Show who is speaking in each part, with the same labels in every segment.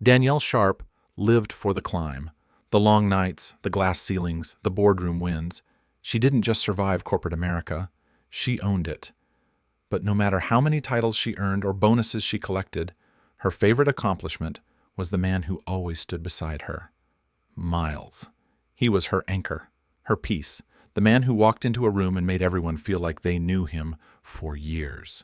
Speaker 1: Danielle Sharp lived for the climb. The long nights, the glass ceilings, the boardroom winds. She didn't just survive corporate America, she owned it. But no matter how many titles she earned or bonuses she collected, her favorite accomplishment was the man who always stood beside her. Miles. He was her anchor, her peace, the man who walked into a room and made everyone feel like they knew him for years.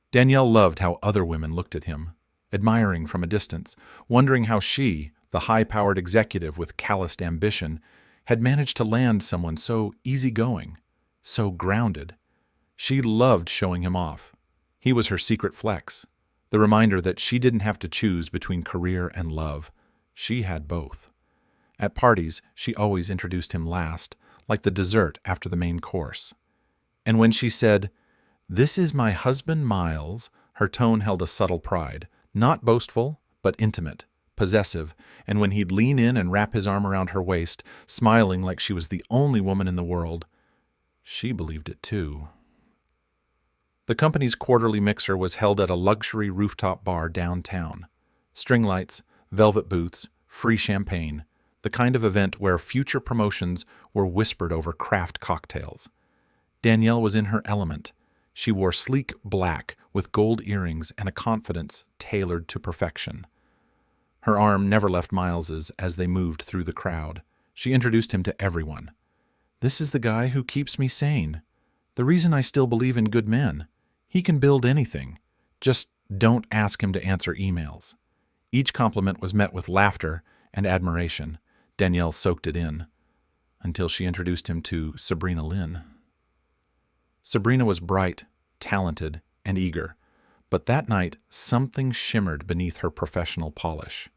Speaker 1: Danielle loved how other women looked at him, admiring from a distance, wondering how she, the high-powered executive with calloused ambition, had managed to land someone so easygoing, so grounded. She loved showing him off. He was her secret flex, the reminder that she didn't have to choose between career and love. She had both. At parties, she always introduced him last, like the dessert after the main course. And when she said, "This is my husband Miles," her tone held a subtle pride, not boastful, but intimate, possessive, and when he'd lean in and wrap his arm around her waist, smiling like she was the only woman in the world, she believed it too. The company's quarterly mixer was held at a luxury rooftop bar downtown. String lights, velvet booths, free champagne, the kind of event where future promotions were whispered over craft cocktails. Danielle was in her element. She wore sleek black with gold earrings and a confidence tailored to perfection. Her arm never left Miles's as they moved through the crowd. She introduced him to everyone. "This is the guy who keeps me sane. The reason I still believe in good men. He can build anything. Just don't ask him to answer emails." Each compliment was met with laughter and admiration. Danielle soaked it in, until she introduced him to Sabrina Lynn. Sabrina was bright, talented, and eager, but that night something shimmered beneath her professional polish.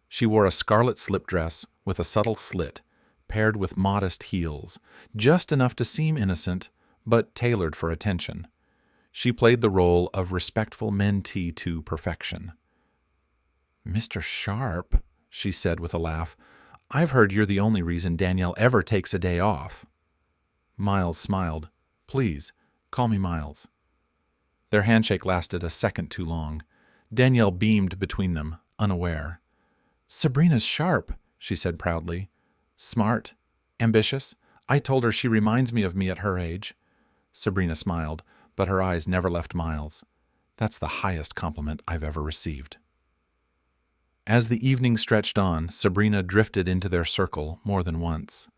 Speaker 1: She wore a scarlet slip dress with a subtle slit, paired with modest heels, just enough to seem innocent, but tailored for attention. She played the role of respectful mentee to perfection. "Mr. Sharp," she said with a laugh, "I've heard you're the only reason Danielle ever takes a day off." Miles smiled. "Please, call me Miles." Their handshake lasted a second too long. Danielle beamed between them, unaware. "Sabrina's sharp," she said proudly. "Smart, ambitious. I told her she reminds me of me at her age." Sabrina smiled, but her eyes never left Miles. "That's the highest compliment I've ever received." As the evening stretched on, Sabrina drifted into their circle more than once.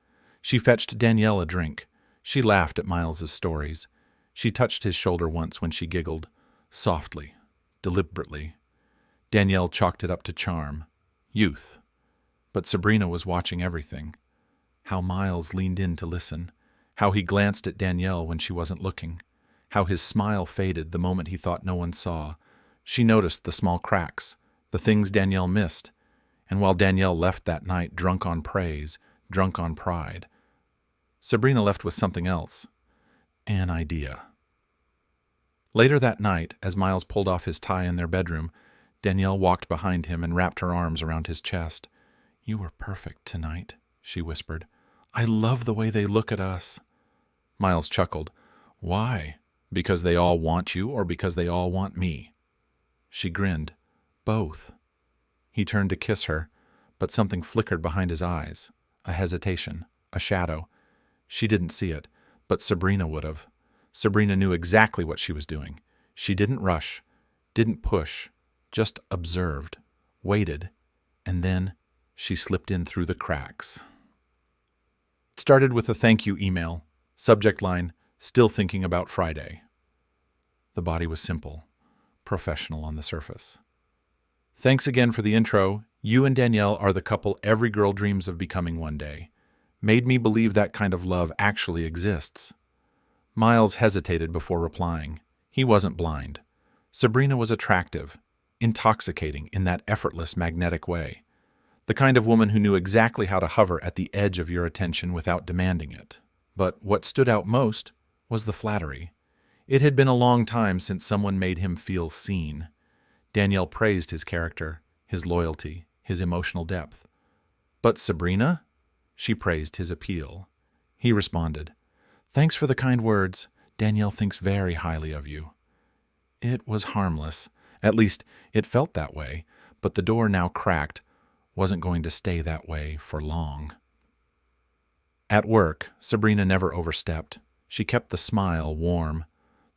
Speaker 1: She fetched Danielle a drink. She laughed at Miles's stories. She touched his shoulder once when she giggled, softly, deliberately. Danielle chalked it up to charm, youth. But Sabrina was watching everything. How Miles leaned in to listen, how he glanced at Danielle when she wasn't looking, how his smile faded the moment he thought no one saw. She noticed the small cracks, the things Danielle missed, and while Danielle left that night drunk on praise, drunk on pride, Sabrina left with something else, an idea. Later that night, as Miles pulled off his tie in their bedroom, Danielle walked behind him and wrapped her arms around his chest. "You were perfect tonight," she whispered. "I love the way they look at us." Miles chuckled. "Why? Because they all want you or because they all want me?" She grinned. "Both." He turned to kiss her, but something flickered behind his eyes, a hesitation, a shadow. She didn't see it, but Sabrina would have. Sabrina knew exactly what she was doing. She didn't rush, didn't push, just observed, waited, and then she slipped in through the cracks. It started with a thank you email, subject line, "Still thinking about Friday." The body was simple, professional on the surface. "Thanks again for the intro. You and Danielle are the couple every girl dreams of becoming one day. Made me believe that kind of love actually exists." Miles hesitated before replying. He wasn't blind. Sabrina was attractive, intoxicating in that effortless, magnetic way. The kind of woman who knew exactly how to hover at the edge of your attention without demanding it. But what stood out most was the flattery. It had been a long time since someone made him feel seen. Danielle praised his character, his loyalty, his emotional depth. But Sabrina? She praised his appeal. He responded, "Thanks for the kind words. Danielle thinks very highly of you." It was harmless. At least, it felt that way. but the door, now cracked, wasn't going to stay that way for long. At work, Sabrina never overstepped. She kept the smile warm,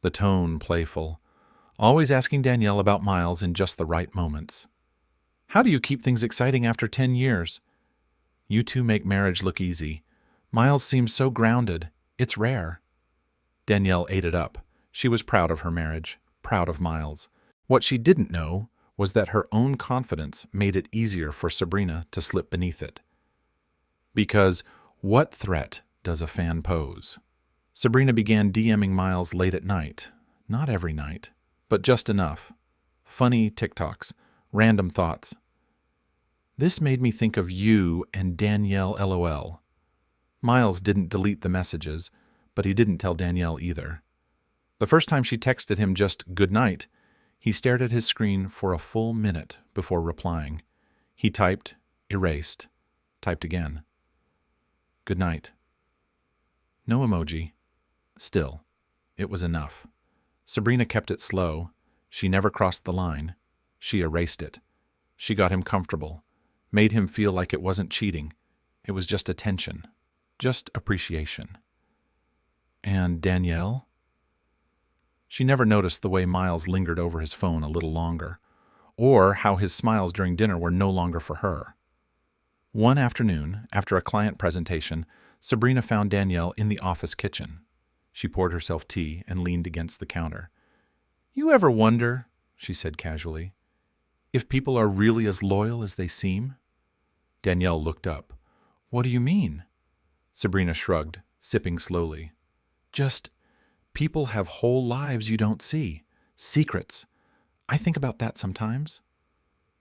Speaker 1: the tone playful, always asking Danielle about Miles in just the right moments. "How do you keep things exciting after 10 years? You two make marriage look easy. Miles seems so grounded. It's rare." Danielle ate it up. She was proud of her marriage, proud of Miles. What she didn't know was that her own confidence made it easier for Sabrina to slip beneath it. Because what threat does a fan pose? Sabrina began DMing Miles late at night. Not every night, but just enough. Funny TikToks, random thoughts. "This made me think of you and Danielle LOL." Miles didn't delete the messages, but he didn't tell Danielle either. The first time she texted him just "good night," he stared at his screen for a full minute before replying. He typed, erased, typed again. "Good night." No emoji. Still, it was enough. Sabrina kept it slow. She never crossed the line. She erased it. She got him comfortable, made him feel like it wasn't cheating. It was just attention, just appreciation. And Danielle? She never noticed the way Miles lingered over his phone a little longer, or how his smiles during dinner were no longer for her. One afternoon, after a client presentation, Sabrina found Danielle in the office kitchen. She poured herself tea and leaned against the counter. "You ever wonder," she said casually, "if people are really as loyal as they seem?" Danielle looked up. "What do you mean?" Sabrina shrugged, sipping slowly. "Just, people have whole lives you don't see. Secrets. I think about that sometimes."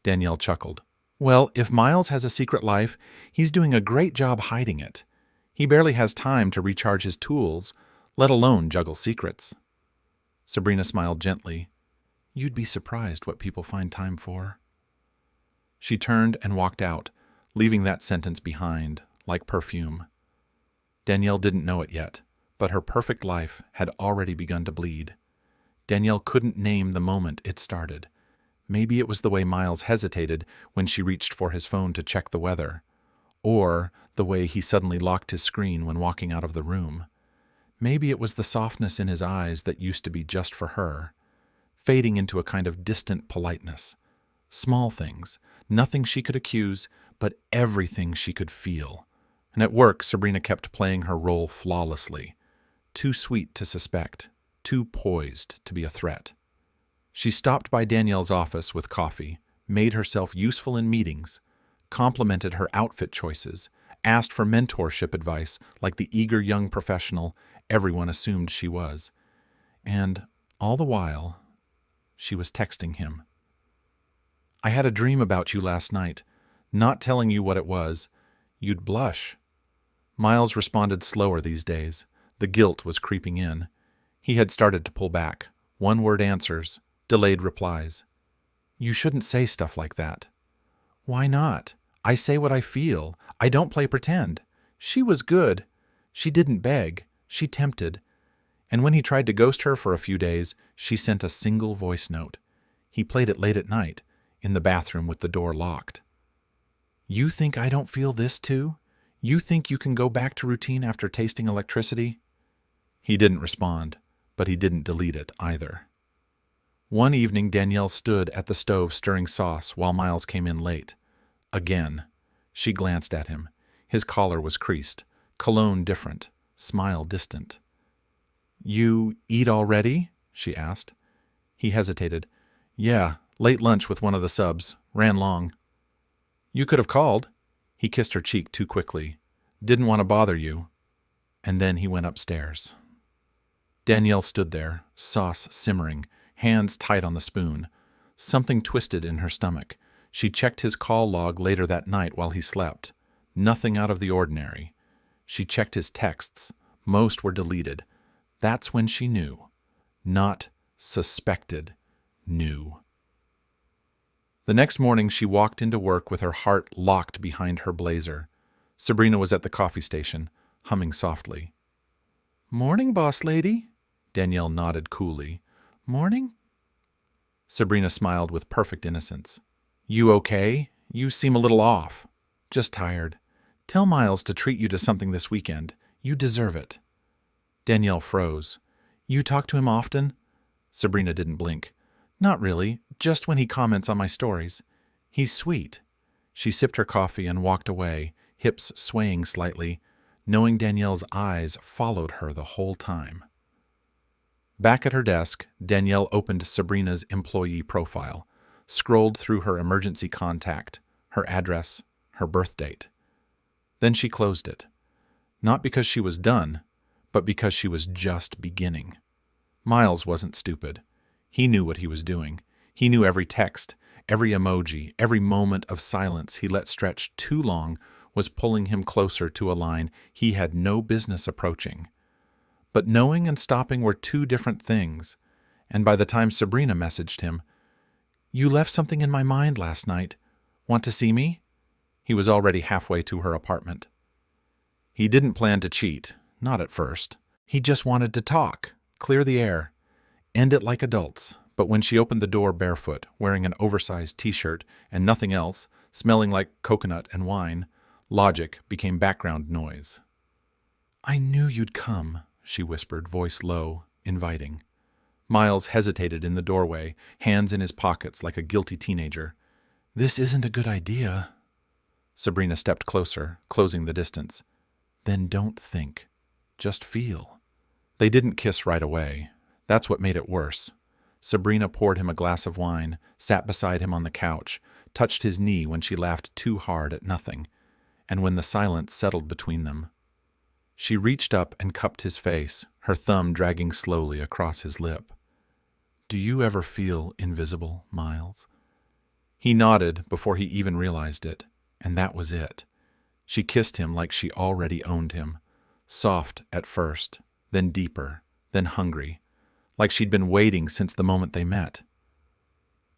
Speaker 1: Danielle chuckled. "Well, if Miles has a secret life, he's doing a great job hiding it. He barely has time to recharge his tools, let alone juggle secrets." Sabrina smiled gently. "You'd be surprised what people find time for." She turned and walked out, leaving that sentence behind, like perfume. Danielle didn't know it yet, but her perfect life had already begun to bleed. Danielle couldn't name the moment it started. Maybe it was the way Miles hesitated when she reached for his phone to check the weather, or the way he suddenly locked his screen when walking out of the room. Maybe it was the softness in his eyes that used to be just for her, fading into a kind of distant politeness. Small things, nothing she could accuse, but everything she could feel. And at work, Sabrina kept playing her role flawlessly. Too sweet to suspect, too poised to be a threat. She stopped by Danielle's office with coffee, made herself useful in meetings, complimented her outfit choices, asked for mentorship advice like the eager young professional everyone assumed she was. And all the while, she was texting him. "I had a dream about you last night. Not telling you what it was. You'd blush." Miles responded slower these days. The guilt was creeping in. He had started to pull back. One-word answers, delayed replies. "You shouldn't say stuff like that." "Why not? I say what I feel. I don't play pretend. She was good. She didn't beg. She tempted." And when he tried to ghost her for a few days, she sent a single voice note. He played it late at night, in the bathroom with the door locked. "You think I don't feel this too? You think you can go back to routine after tasting electricity?" He didn't respond, but he didn't delete it either. One evening, Danielle stood at the stove stirring sauce while Miles came in late. Again. She glanced at him. His collar was creased, cologne different, smile distant. "You eat already?" she asked. He hesitated. "Yeah, late lunch with one of the subs. Ran long." "You could have called." He kissed her cheek too quickly. "Didn't want to bother you." And then he went upstairs. Danielle stood there, sauce simmering, hands tight on the spoon. Something twisted in her stomach. She checked his call log later that night while he slept. Nothing out of the ordinary. She checked his texts. Most were deleted. That's when she knew. Not suspected. Knew. The next morning she walked into work with her heart locked behind her blazer. Sabrina was at the coffee station, humming softly. "Morning, boss lady." Danielle nodded coolly. "Morning?" Sabrina smiled with perfect innocence. You okay? You seem a little off. Just tired. Tell Miles to treat you to something this weekend. You deserve it. Danielle froze. You talk to him often? Sabrina didn't blink. Not really, just when he comments on my stories. He's sweet. She sipped her coffee and walked away, hips swaying slightly, knowing Danielle's eyes followed her the whole time. Back at her desk, Danielle opened Sabrina's employee profile, scrolled through her emergency contact, her address, her birth date. Then she closed it. Not because she was done, but because she was just beginning. Miles wasn't stupid. He knew what he was doing. He knew every text, every emoji, every moment of silence he let stretch too long was pulling him closer to a line he had no business approaching. But knowing and stopping were two different things, and by the time Sabrina messaged him, "You left something in my mind last night. Want to see me?" he was already halfway to her apartment. He didn't plan to cheat, not at first. He just wanted to talk, clear the air, end it like adults. But when she opened the door barefoot, wearing an oversized t-shirt and nothing else, smelling like coconut and wine, logic became background noise. "I knew you'd come," she whispered, voice low, inviting. Miles hesitated in the doorway, hands in his pockets like a guilty teenager. "This isn't a good idea." Sabrina stepped closer, closing the distance. "Then don't think. Just feel." They didn't kiss right away. That's what made it worse. Sabrina poured him a glass of wine, sat beside him on the couch, touched his knee when she laughed too hard at nothing, and when the silence settled between them. She reached up and cupped his face, her thumb dragging slowly across his lip. "Do you ever feel invisible, Miles?" He nodded before he even realized it, and that was it. She kissed him like she already owned him, soft at first, then deeper, then hungry, like she'd been waiting since the moment they met.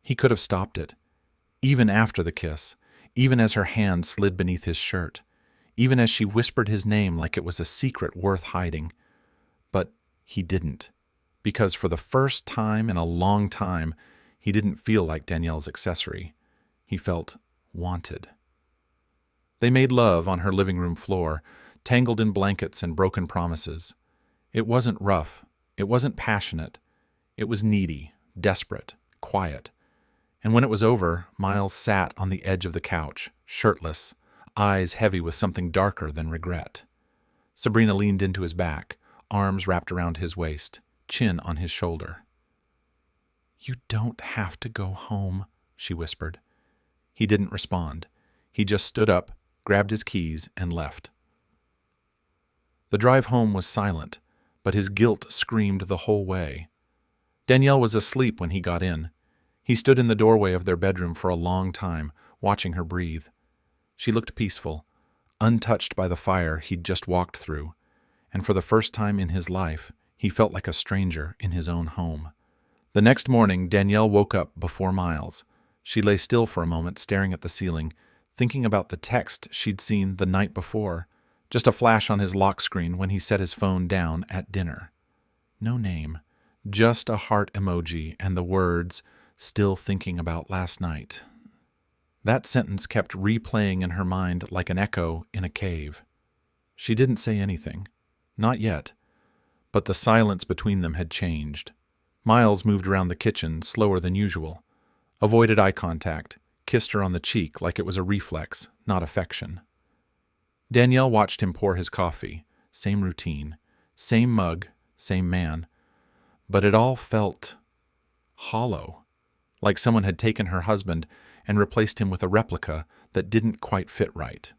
Speaker 1: He could have stopped it, even after the kiss, even as her hand slid beneath his shirt, even as she whispered his name like it was a secret worth hiding. But he didn't, because for the first time in a long time, he didn't feel like Danielle's accessory. He felt wanted. They made love on her living room floor, tangled in blankets and broken promises. It wasn't rough. It wasn't passionate. It was needy, desperate, quiet. And when it was over, Miles sat on the edge of the couch, shirtless, eyes heavy with something darker than regret. Sabrina leaned into his back, arms wrapped around his waist, chin on his shoulder. "You don't have to go home," she whispered. He didn't respond. He just stood up, grabbed his keys, and left. The drive home was silent, but his guilt screamed the whole way. Danielle was asleep when he got in. He stood in the doorway of their bedroom for a long time, watching her breathe. She looked peaceful, untouched by the fire he'd just walked through, and for the first time in his life, he felt like a stranger in his own home. The next morning, Danielle woke up before Miles. She lay still for a moment, staring at the ceiling, thinking about the text she'd seen the night before, just a flash on his lock screen when he set his phone down at dinner. No name, just a heart emoji and the words, "Still thinking about last night." That sentence kept replaying in her mind like an echo in a cave. She didn't say anything. Not yet. But the silence between them had changed. Miles moved around the kitchen slower than usual, avoided eye contact, kissed her on the cheek like it was a reflex, not affection. Danielle watched him pour his coffee. Same routine, same mug, same man. But it all felt hollow, like someone had taken her husband and replaced him with a replica that didn't quite fit right.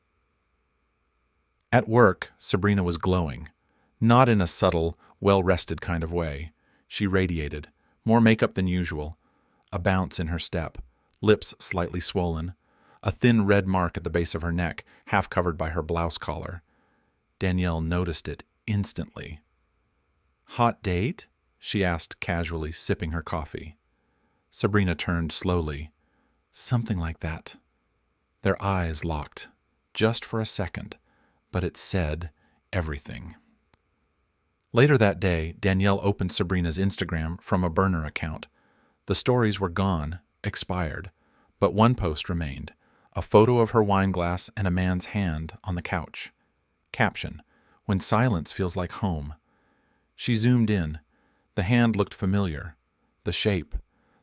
Speaker 1: At work, Sabrina was glowing, not in a subtle, well-rested kind of way. She radiated, more makeup than usual, a bounce in her step, lips slightly swollen, a thin red mark at the base of her neck, half covered by her blouse collar. Danielle noticed it instantly. "Hot date?" she asked casually, sipping her coffee. Sabrina turned slowly. "Something like that." Their eyes locked, just for a second, but it said everything. Later that day, Danielle opened Sabrina's Instagram from a burner account. The stories were gone, expired, But one post remained, a photo of her wine glass and a man's hand on the couch. Caption, "When silence feels like home." She zoomed in. The hand looked familiar. The shape,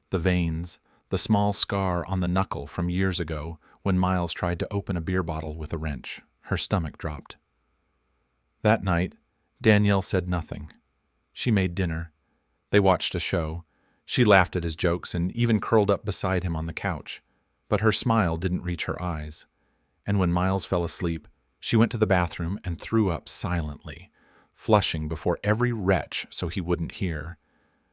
Speaker 1: the veins, the small scar on the knuckle from years ago when Miles tried to open a beer bottle with a wrench. Her stomach dropped. That night, Danielle said nothing. She made dinner. They watched a show. She laughed at his jokes and even curled up beside him on the couch. But her smile didn't reach her eyes. And when Miles fell asleep, she went to the bathroom and threw up silently, flushing before every wretch so he wouldn't hear.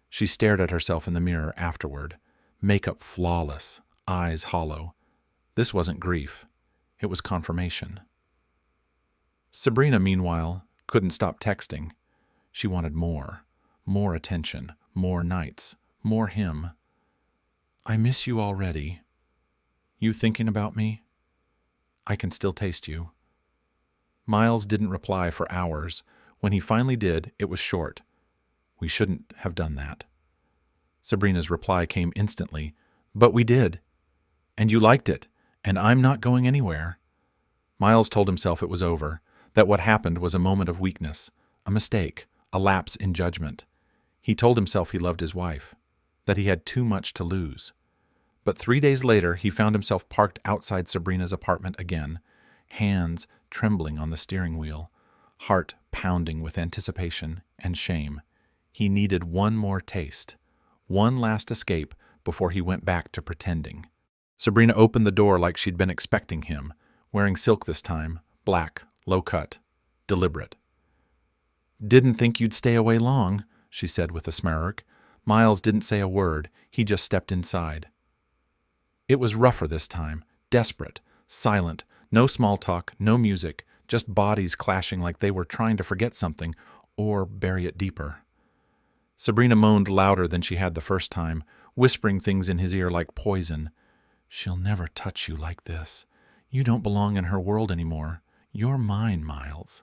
Speaker 1: She stared at herself in the mirror afterward, makeup flawless, eyes hollow. This wasn't grief. It was confirmation. Sabrina, meanwhile, couldn't stop texting. She wanted more attention, more nights, more him. "I miss you already. You thinking about me? I can still taste you." Miles didn't reply for hours. When he finally did, it was short. "We shouldn't have done that." Sabrina's reply came instantly. "But we did. And you liked it. And I'm not going anywhere." Miles told himself it was over, that what happened was a moment of weakness, a mistake, a lapse in judgment. He told himself he loved his wife, that he had too much to lose. But 3 days later, he found himself parked outside Sabrina's apartment again, hands trembling on the steering wheel, heart pounding with anticipation and shame. He needed one more taste, one last escape before he went back to pretending. Sabrina opened the door like she'd been expecting him, wearing silk this time, black, low cut, deliberate. "Didn't think you'd stay away long," she said with a smirk. Miles didn't say a word. He just stepped inside. It was rougher this time, desperate, silent, no small talk, no music, just bodies clashing like they were trying to forget something or bury it deeper. Sabrina moaned louder than she had the first time, whispering things in his ear like poison. "She'll never touch you like this. You don't belong in her world anymore. You're mine, Miles."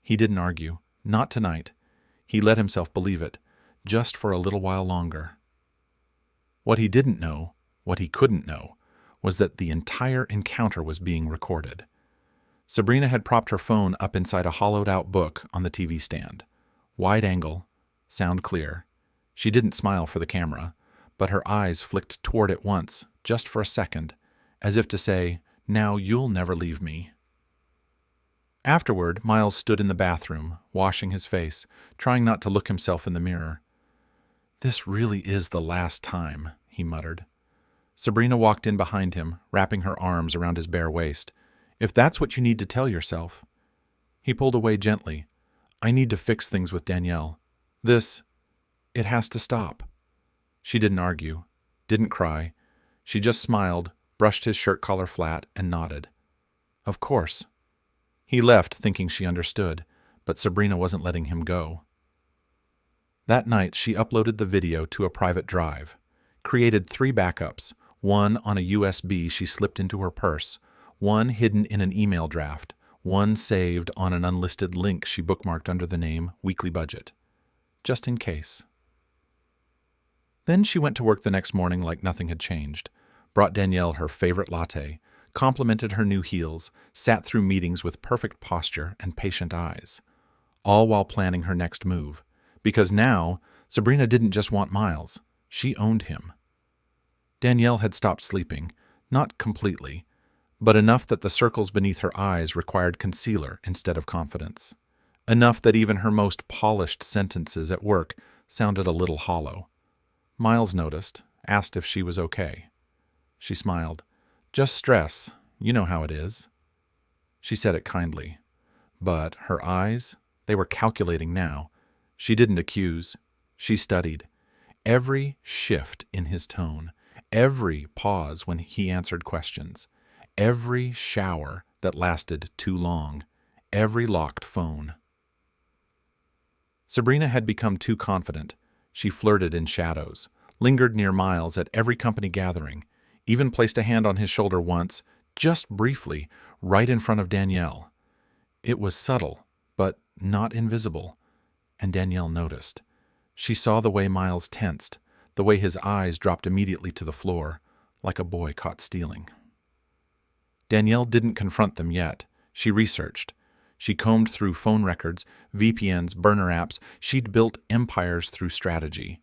Speaker 1: He didn't argue. Not tonight. He let himself believe it, just for a little while longer. What he didn't know, what he couldn't know, was that the entire encounter was being recorded. Sabrina had propped her phone up inside a hollowed-out book on the TV stand. Wide angle, sound clear. She didn't smile for the camera, but her eyes flicked toward it once, just for a second, as if to say, "Now you'll never leave me." Afterward, Miles stood in the bathroom, washing his face, trying not to look himself in the mirror. "This really is the last time," he muttered. Sabrina walked in behind him, wrapping her arms around his bare waist. "If that's what you need to tell yourself." He pulled away gently. "I need to fix things with Danielle. It has to stop." She didn't argue, didn't cry. She just smiled, brushed his shirt collar flat, and nodded. "Of course." He left thinking she understood, but Sabrina wasn't letting him go. That night, she uploaded the video to a private drive, created 3 backups, one on a USB she slipped into her purse, one hidden in an email draft, one saved on an unlisted link she bookmarked under the name Weekly Budget, just in case. Then she went to work the next morning like nothing had changed, brought Danielle her favorite latte, complimented her new heels, sat through meetings with perfect posture and patient eyes, all while planning her next move. Because now, Sabrina didn't just want Miles, she owned him. Danielle had stopped sleeping, not completely, but enough that the circles beneath her eyes required concealer instead of confidence. Enough that even her most polished sentences at work sounded a little hollow. Miles noticed, asked if she was okay. She smiled. "Just stress. You know how it is." She said it kindly. But her eyes, they were calculating now. She didn't accuse. She studied. Every shift in his tone, every pause when he answered questions, every shower that lasted too long, every locked phone. Sabrina had become too confident. She flirted in shadows, lingered near Miles at every company gathering, even placed a hand on his shoulder once, just briefly, right in front of Danielle. It was subtle, but not invisible, and Danielle noticed. She saw the way Miles tensed, the way his eyes dropped immediately to the floor, like a boy caught stealing. Danielle didn't confront them yet. She researched. She combed through phone records, VPNs, burner apps. She'd built empires through strategy.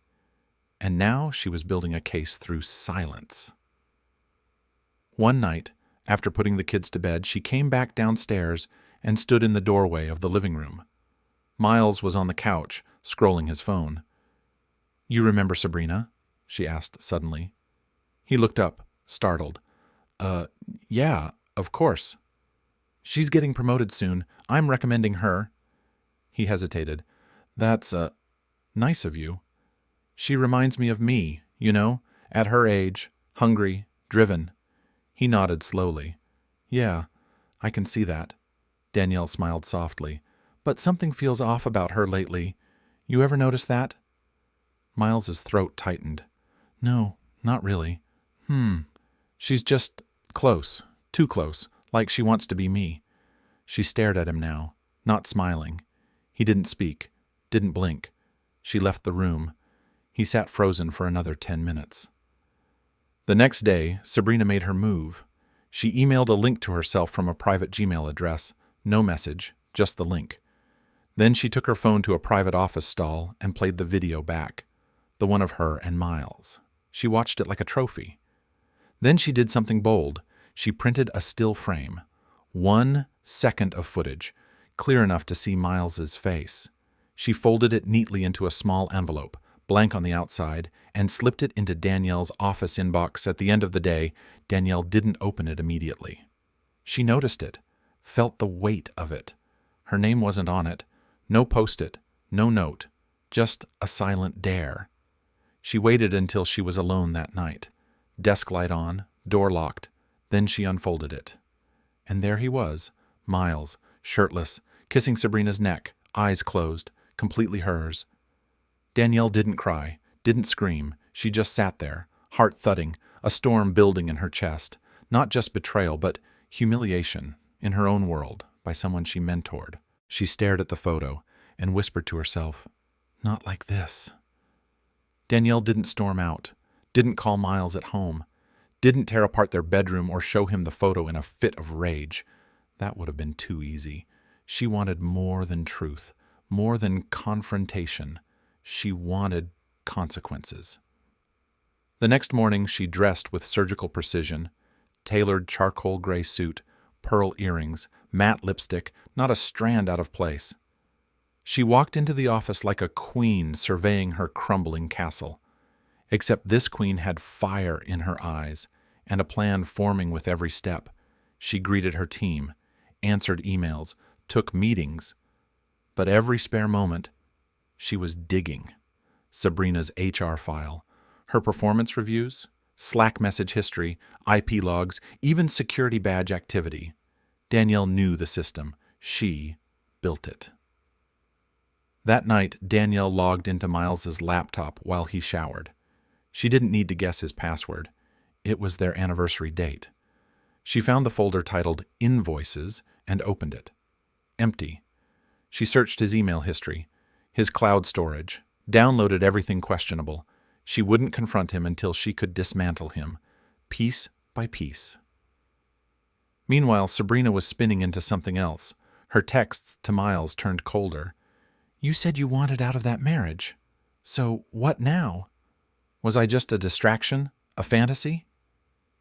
Speaker 1: And now she was building a case through silence. One night, after putting the kids to bed, she came back downstairs and stood in the doorway of the living room. Miles was on the couch, scrolling his phone. "You remember Sabrina?" she asked suddenly. He looked up, startled. Yeah, of course. She's getting promoted soon. I'm recommending her." He hesitated. "That's, nice of you. She reminds me of me, at her age, hungry, driven." He nodded slowly. "Yeah, I can see that." Danielle smiled softly. "But something feels off about her lately. You ever notice that?" Miles's throat tightened. "No, not really. She's just close, too close, like she wants to be me." She stared at him now, not smiling. He didn't speak, didn't blink. She left the room. He sat frozen for another 10 minutes. The next day, Sabrina made her move. She emailed a link to herself from a private Gmail address. No message, just the link. Then she took her phone to a private office stall and played the video back, the one of her and Miles. She watched it like a trophy. Then she did something bold. She printed a still frame. 1 second of footage, clear enough to see Miles's face. She folded it neatly into a small envelope, blank on the outside, and slipped it into Danielle's office inbox. At the end of the day, Danielle didn't open it immediately. She noticed it, felt the weight of it. Her name wasn't on it, no post-it, no note, just a silent dare. She waited until she was alone that night. Desk light on, door locked. Then she unfolded it. And there he was, Miles, shirtless, kissing Sabrina's neck, eyes closed, completely hers. Danielle didn't cry, didn't scream. She just sat there, heart thudding, a storm building in her chest. Not just betrayal, but humiliation in her own world by someone she mentored. She stared at the photo and whispered to herself, "Not like this." Danielle didn't storm out, didn't call Miles at home, didn't tear apart their bedroom or show him the photo in a fit of rage. That would have been too easy. She wanted more than truth, more than confrontation. She wanted consequences. The next morning, she dressed with surgical precision, tailored charcoal gray suit, pearl earrings, matte lipstick, not a strand out of place. She walked into the office like a queen surveying her crumbling castle. Except this queen had fire in her eyes and a plan forming with every step. She greeted her team, answered emails, took meetings. But every spare moment, she was digging. Sabrina's HR file, her performance reviews, Slack message history, IP logs, even security badge activity. Danielle knew the system. She built it. That night, Danielle logged into Miles's laptop while he showered. She didn't need to guess his password. It was their anniversary date. She found the folder titled Invoices and opened it. Empty. She searched his email history, his cloud storage, downloaded everything questionable. She wouldn't confront him until she could dismantle him, piece by piece. Meanwhile, Sabrina was spinning into something else. Her texts to Miles turned colder. "You said you wanted out of that marriage. So what now? Was I just a distraction? A fantasy?"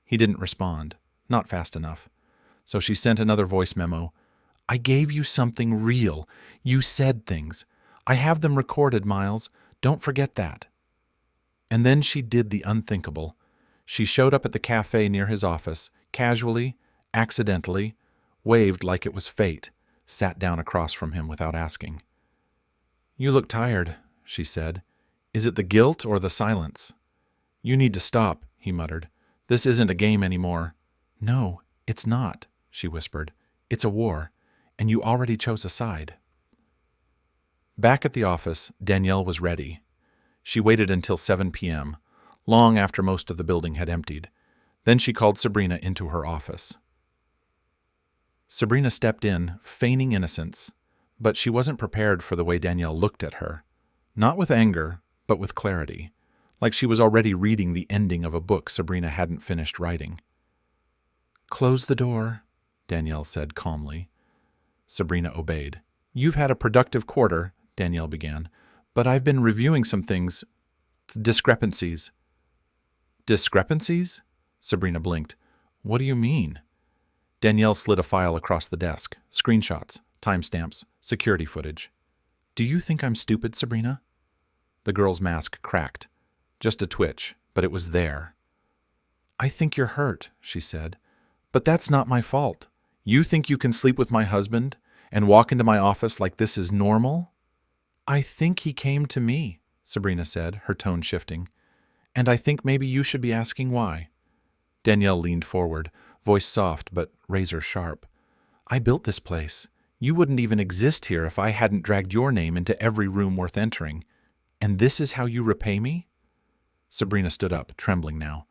Speaker 1: He didn't respond, not fast enough. So she sent another voice memo. "I gave you something real. You said things. I have them recorded, Miles. Don't forget that." And then she did the unthinkable. She showed up at the cafe near his office, casually, accidentally, waved like it was fate, sat down across from him without asking. "You look tired," she said. "Is it the guilt or the silence?" "You need to stop," he muttered. "This isn't a game anymore." "No, it's not," she whispered. "It's a war, and you already chose a side." Back at the office, Danielle was ready. She waited until 7 p.m., long after most of the building had emptied. Then she called Sabrina into her office. Sabrina stepped in, feigning innocence, but she wasn't prepared for the way Danielle looked at her. Not with anger, but with clarity, like she was already reading the ending of a book Sabrina hadn't finished writing. "Close the door," Danielle said calmly. Sabrina obeyed. "You've had a productive quarter," Danielle began, "but I've been reviewing some things. Discrepancies." "Discrepancies?" Sabrina blinked. "What do you mean?" Danielle slid a file across the desk. Screenshots, timestamps, security footage. "Do you think I'm stupid, Sabrina?" The girl's mask cracked. Just a twitch, but it was there. "I think you're hurt," she said. "But that's not my fault. You think you can sleep with my husband and walk into my office like this is normal?" "I think he came to me," Sabrina said, her tone shifting. "And I think maybe you should be asking why." Danielle leaned forward, voice soft but razor sharp. "I built this place. You wouldn't even exist here if I hadn't dragged your name into every room worth entering. And this is how you repay me?" Sabrina stood up, trembling now.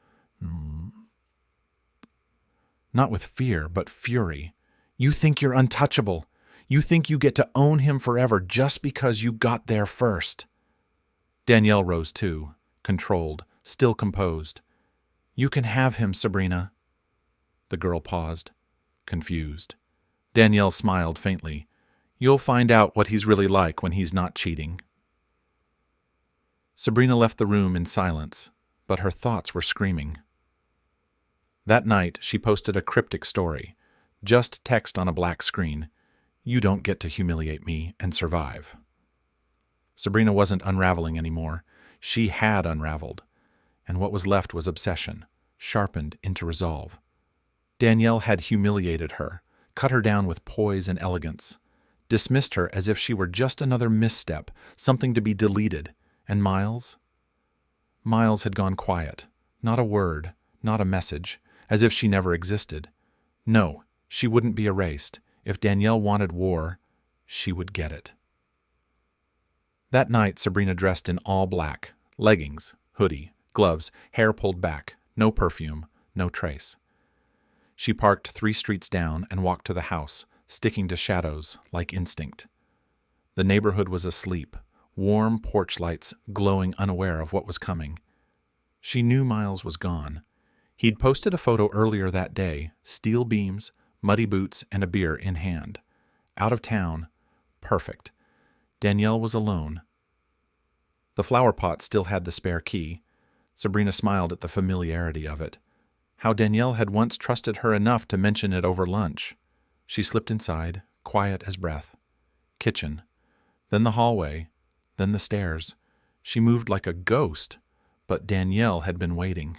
Speaker 1: Not with fear, but fury. "You think you're untouchable. You think you get to own him forever just because you got there first." Danielle rose too, controlled, still composed. "You can have him, Sabrina." The girl paused, confused. Danielle smiled faintly. "You'll find out what he's really like when he's not cheating." Sabrina left the room in silence, but her thoughts were screaming. That night, she posted a cryptic story, just text on a black screen. "You don't get to humiliate me and survive." Sabrina wasn't unraveling anymore. She had unraveled, and what was left was obsession, sharpened into resolve. Danielle had humiliated her, cut her down with poise and elegance, dismissed her as if she were just another misstep, something to be deleted. And Miles? Miles had gone quiet. Not a word, not a message, as if she never existed. No, she wouldn't be erased. If Danielle wanted war, she would get it. That night, Sabrina dressed in all black, leggings, hoodie, gloves, hair pulled back, no perfume, no trace. She parked 3 streets down and walked to the house, sticking to shadows like instinct. The neighborhood was asleep, warm porch lights glowing unaware of what was coming. She knew Miles was gone. He'd posted a photo earlier that day, steel beams, muddy boots, and a beer in hand. Out of town. Perfect. Danielle was alone. The flower pot still had the spare key. Sabrina smiled at the familiarity of it. How Danielle had once trusted her enough to mention it over lunch. She slipped inside, quiet as breath. Kitchen. Then the hallway. Then the stairs. She moved like a ghost, but Danielle had been waiting.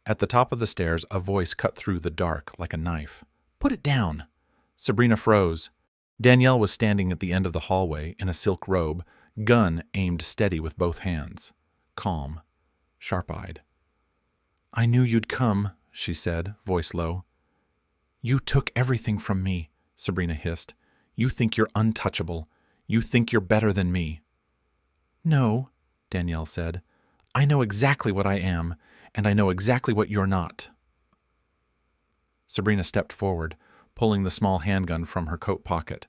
Speaker 1: At the top of the stairs, a voice cut through the dark like a knife. "Put it down!" Sabrina froze. Danielle was standing at the end of the hallway in a silk robe, gun aimed steady with both hands. Calm. Sharp-eyed. "I knew you'd come," she said, voice low. "You took everything from me," Sabrina hissed. "You think you're untouchable. You think you're better than me." "No," Danielle said. "I know exactly what I am, and I know exactly what you're not." Sabrina stepped forward, pulling the small handgun from her coat pocket.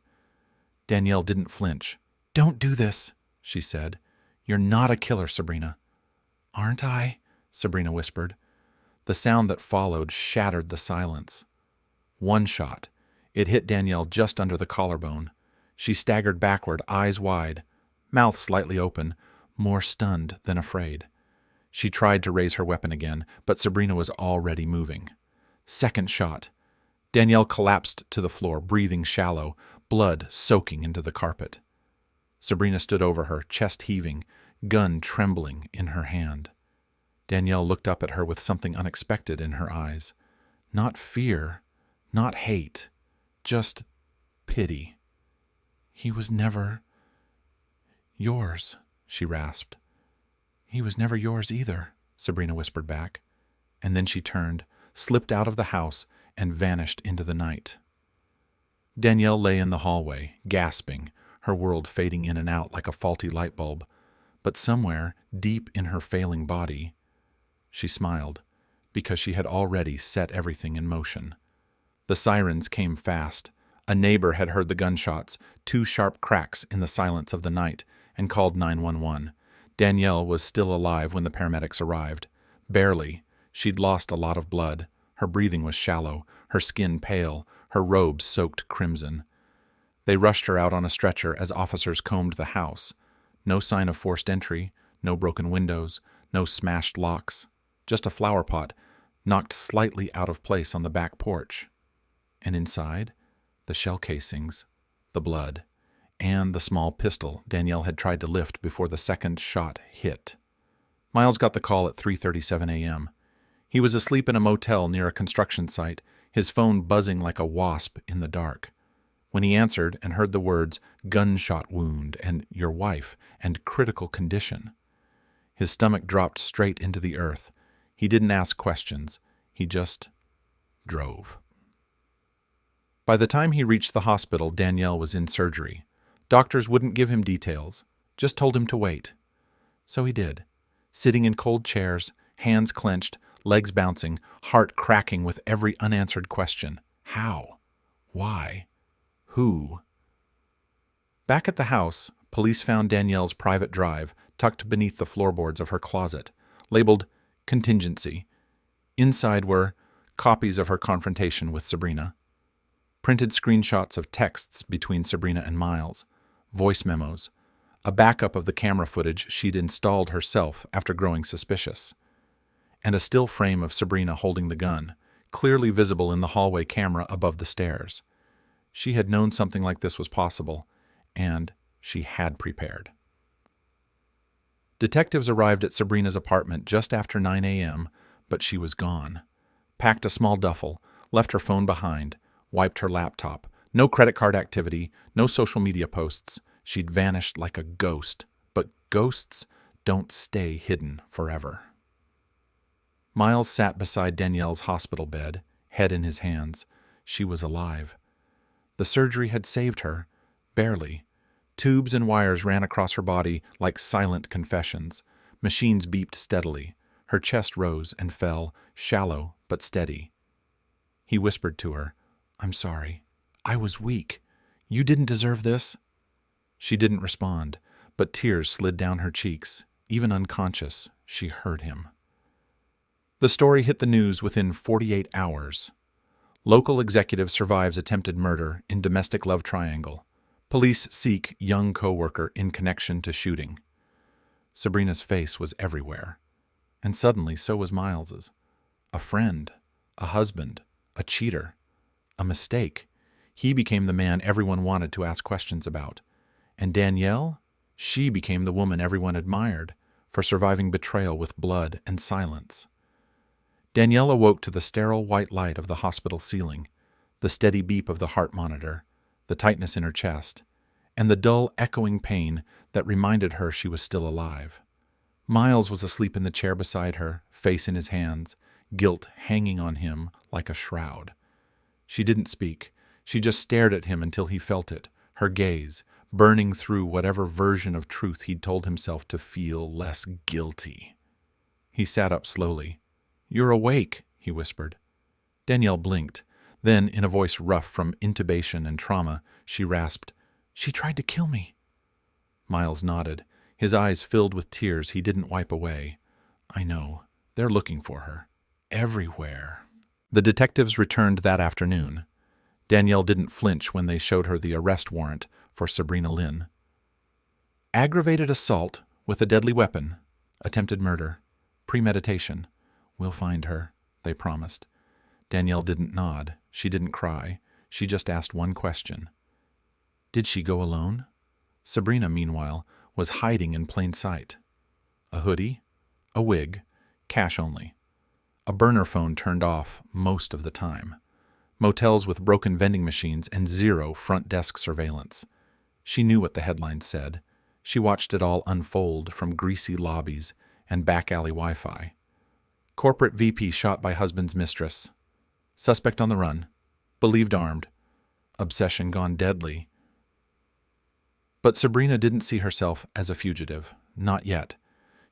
Speaker 1: Danielle didn't flinch. "Don't do this," she said. "You're not a killer, Sabrina." "Aren't I?" Sabrina whispered. The sound that followed shattered the silence. One shot. It hit Danielle just under the collarbone. She staggered backward, eyes wide, mouth slightly open, more stunned than afraid. She tried to raise her weapon again, but Sabrina was already moving. Second shot. Danielle collapsed to the floor, breathing shallow, blood soaking into the carpet. Sabrina stood over her, chest heaving, gun trembling in her hand. Danielle looked up at her with something unexpected in her eyes. Not fear, not hate, just pity. "He was never yours," she rasped. "He was never yours either," Sabrina whispered back. And then she turned, slipped out of the house, and vanished into the night. Danielle lay in the hallway, gasping, her world fading in and out like a faulty light bulb. But somewhere, deep in her failing body, she smiled, because she had already set everything in motion. The sirens came fast. A neighbor had heard the gunshots, 2 sharp cracks in the silence of the night, and called 911. Danielle was still alive when the paramedics arrived. Barely. She'd lost a lot of blood. Her breathing was shallow, her skin pale, her robes soaked crimson. They rushed her out on a stretcher as officers combed the house. No sign of forced entry, no broken windows, no smashed locks. Just a flower pot, knocked slightly out of place on the back porch. And inside, the shell casings, the blood, and the small pistol Danielle had tried to lift before the second shot hit. Miles got the call at 3:37 a.m. He was asleep in a motel near a construction site, his phone buzzing like a wasp in the dark. When he answered and heard the words gunshot wound and your wife and critical condition, his stomach dropped straight into the earth. He didn't ask questions. He just drove. By the time he reached the hospital, Danielle was in surgery. Doctors wouldn't give him details, just told him to wait. So he did, sitting in cold chairs, hands clenched, legs bouncing, heart cracking with every unanswered question. How? Why? Who? Back at the house, police found Danielle's private drive tucked beneath the floorboards of her closet, labeled contingency. Inside were copies of her confrontation with Sabrina, printed screenshots of texts between Sabrina and Miles, voice memos, a backup of the camera footage she'd installed herself after growing suspicious, and a still frame of Sabrina holding the gun, clearly visible in the hallway camera above the stairs. She had known something like this was possible, and she had prepared. Detectives arrived at Sabrina's apartment just after 9 a.m., but she was gone. Packed a small duffel, left her phone behind, wiped her laptop. No credit card activity, no social media posts. She'd vanished like a ghost, but ghosts don't stay hidden forever. Miles sat beside Danielle's hospital bed, head in his hands. She was alive. The surgery had saved her, barely. Tubes and wires ran across her body like silent confessions. Machines beeped steadily. Her chest rose and fell, shallow but steady. He whispered to her, "I'm sorry. I was weak. You didn't deserve this." She didn't respond, but tears slid down her cheeks. Even unconscious, she heard him. The story hit the news within 48 hours. Local executive survives attempted murder in domestic love triangle. Police seek young coworker in connection to shooting. Sabrina's face was everywhere. And suddenly so was Miles's. A friend, a husband, a cheater, a mistake. He became the man everyone wanted to ask questions about. And Danielle? She became the woman everyone admired for surviving betrayal with blood and silence. Danielle awoke to the sterile white light of the hospital ceiling, the steady beep of the heart monitor, the tightness in her chest, and the dull, echoing pain that reminded her she was still alive. Miles was asleep in the chair beside her, face in his hands, guilt hanging on him like a shroud. She didn't speak. She just stared at him until he felt it, her gaze, burning through whatever version of truth he'd told himself to feel less guilty. He sat up slowly. "You're awake," he whispered. Danielle blinked. Then, in a voice rough from intubation and trauma, she rasped, "She tried to kill me." Miles nodded, his eyes filled with tears he didn't wipe away. "I know. They're looking for her. Everywhere." The detectives returned that afternoon. Danielle didn't flinch when they showed her the arrest warrant for Sabrina Lynn. Aggravated assault with a deadly weapon, attempted murder, premeditation. "We'll find her," they promised. Danielle didn't nod. She didn't cry. She just asked one question. Did she go alone? Sabrina, meanwhile, was hiding in plain sight. A hoodie, a wig, cash only. A burner phone turned off most of the time. Motels with broken vending machines and zero front desk surveillance. She knew what the headlines said. She watched it all unfold from greasy lobbies and back alley Wi-Fi. Corporate VP shot by husband's mistress. Suspect on the run. Believed armed. Obsession gone deadly. But Sabrina didn't see herself as a fugitive. Not yet.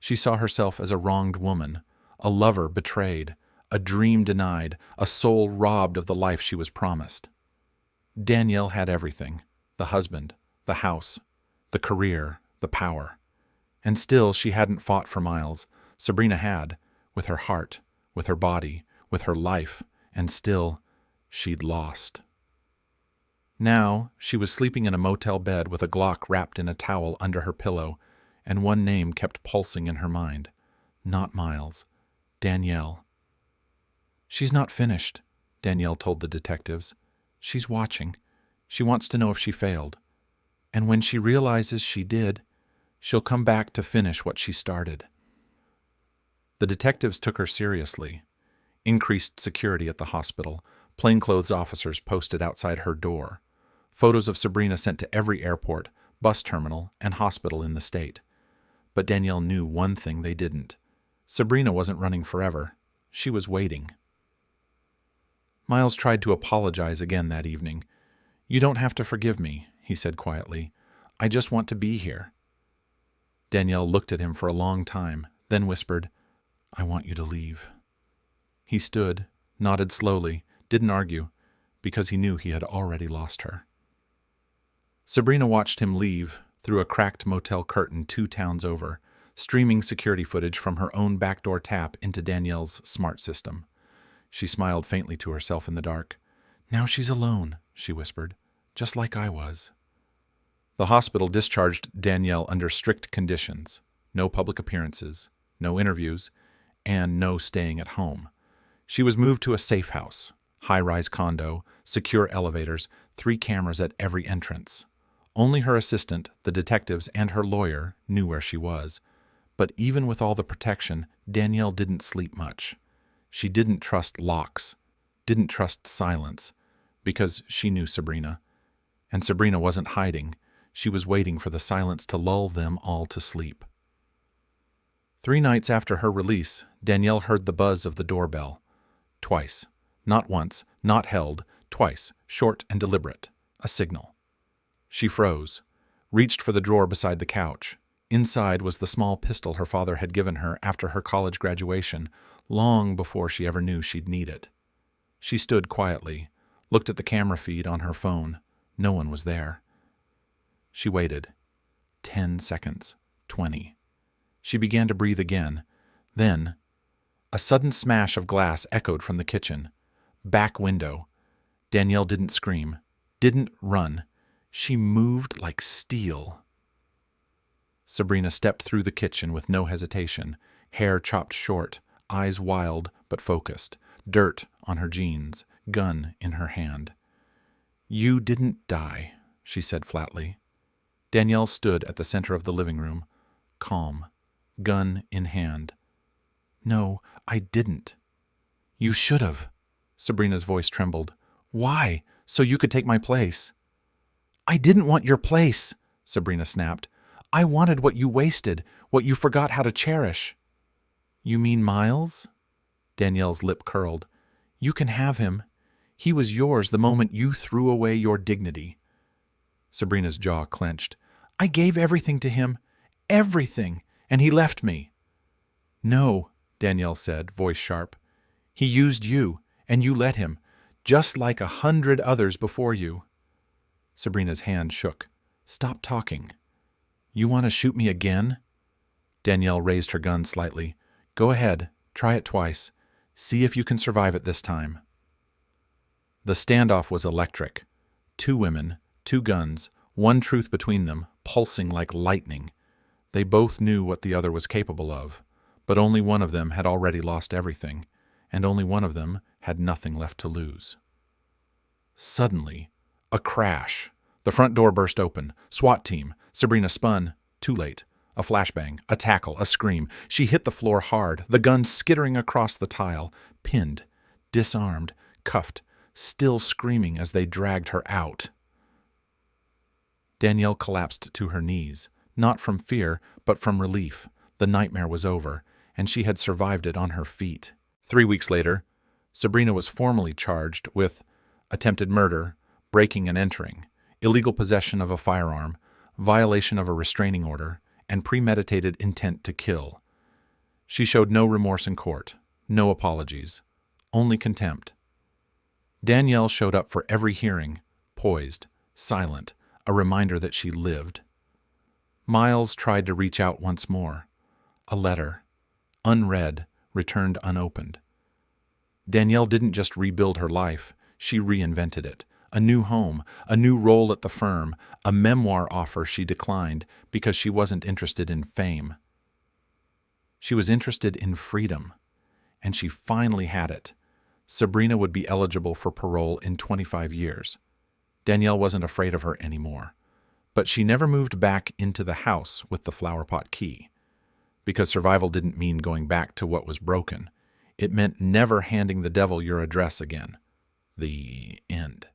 Speaker 1: She saw herself as a wronged woman, a lover betrayed, a dream denied, a soul robbed of the life she was promised. Danielle had everything. The husband, the house, the career, the power. And still she hadn't fought for Miles. Sabrina had, with her heart, with her body, with her life, and still she'd lost. Now she was sleeping in a motel bed with a Glock wrapped in a towel under her pillow, and one name kept pulsing in her mind. Not Miles. Danielle. "She's not finished," Danielle told the detectives. "She's watching. She wants to know if she failed. And when she realizes she did, she'll come back to finish what she started." The detectives took her seriously. Increased security at the hospital, plainclothes officers posted outside her door, photos of Sabrina sent to every airport, bus terminal, and hospital in the state. But Danielle knew one thing they didn't. Sabrina wasn't running forever. She was waiting. Miles tried to apologize again that evening. "You don't have to forgive me," he said quietly. "I just want to be here." Danielle looked at him for a long time, then whispered, "I want you to leave." He stood, nodded slowly, didn't argue, because he knew he had already lost her. Sabrina watched him leave through a cracked motel curtain 2 towns over, streaming security footage from her own backdoor tap into Danielle's smart system. She smiled faintly to herself in the dark. "Now she's alone," she whispered, "just like I was." The hospital discharged Danielle under strict conditions: no public appearances, no interviews, and no staying at home. She was moved to a safe house, high-rise condo, secure elevators, 3 cameras at every entrance. Only her assistant, the detectives, and her lawyer knew where she was. But even with all the protection, Danielle didn't sleep much. She didn't trust locks, didn't trust silence, because she knew Sabrina. And Sabrina wasn't hiding. She was waiting for the silence to lull them all to sleep. 3 nights after her release, Danielle heard the buzz of the doorbell. Twice. Not once, not held, twice, short and deliberate. A signal. She froze, reached for the drawer beside the couch. Inside was the small pistol her father had given her after her college graduation, long before she ever knew she'd need it. She stood quietly, looked at the camera feed on her phone. No one was there. She waited. 10 seconds. 20. She began to breathe again. Then, a sudden smash of glass echoed from the kitchen. Back window. Danielle didn't scream, didn't run. She moved like steel. Sabrina stepped through the kitchen with no hesitation, hair chopped short, eyes wild but focused, dirt on her jeans, gun in her hand. "You didn't die," she said flatly. Danielle stood at the center of the living room, calm, gun in hand. "No, I didn't." "You should have." Sabrina's voice trembled. "Why? So you could take my place." "I didn't want your place," Sabrina snapped. "I wanted what you wasted, what you forgot how to cherish." "You mean Miles?" Danielle's lip curled. "You can have him. He was yours the moment you threw away your dignity." Sabrina's jaw clenched. "I gave everything to him. Everything. And he left me." "No," Danielle said, voice sharp. "He used you, and you let him, just like 100 others before you." Sabrina's hand shook. "Stop talking." "You want to shoot me again?" Danielle raised her gun slightly. "Go ahead. Try it twice. See if you can survive it this time." The standoff was electric. 2 women, 2 guns, one truth between them, pulsing like lightning. They both knew what the other was capable of, but only one of them had already lost everything, and only one of them had nothing left to lose. Suddenly, a crash. The front door burst open. SWAT team. Sabrina spun. Too late. A flashbang, a tackle, a scream. She hit the floor hard, the gun skittering across the tile, pinned, disarmed, cuffed, still screaming as they dragged her out. Danielle collapsed to her knees, not from fear, but from relief. The nightmare was over, and she had survived it on her feet. 3 weeks later, Sabrina was formally charged with attempted murder, breaking and entering, illegal possession of a firearm, violation of a restraining order, and premeditated intent to kill. She showed no remorse in court, no apologies, only contempt. Danielle showed up for every hearing, poised, silent, a reminder that she lived. Miles tried to reach out once more. A letter, unread, returned unopened. Danielle didn't just rebuild her life, she reinvented it. A new home, a new role at the firm, a memoir offer she declined because she wasn't interested in fame. She was interested in freedom, and she finally had it. Sabrina would be eligible for parole in 25 years. Danielle wasn't afraid of her anymore. But she never moved back into the house with the flowerpot key. Because survival didn't mean going back to what was broken. It meant never handing the devil your address again. The end.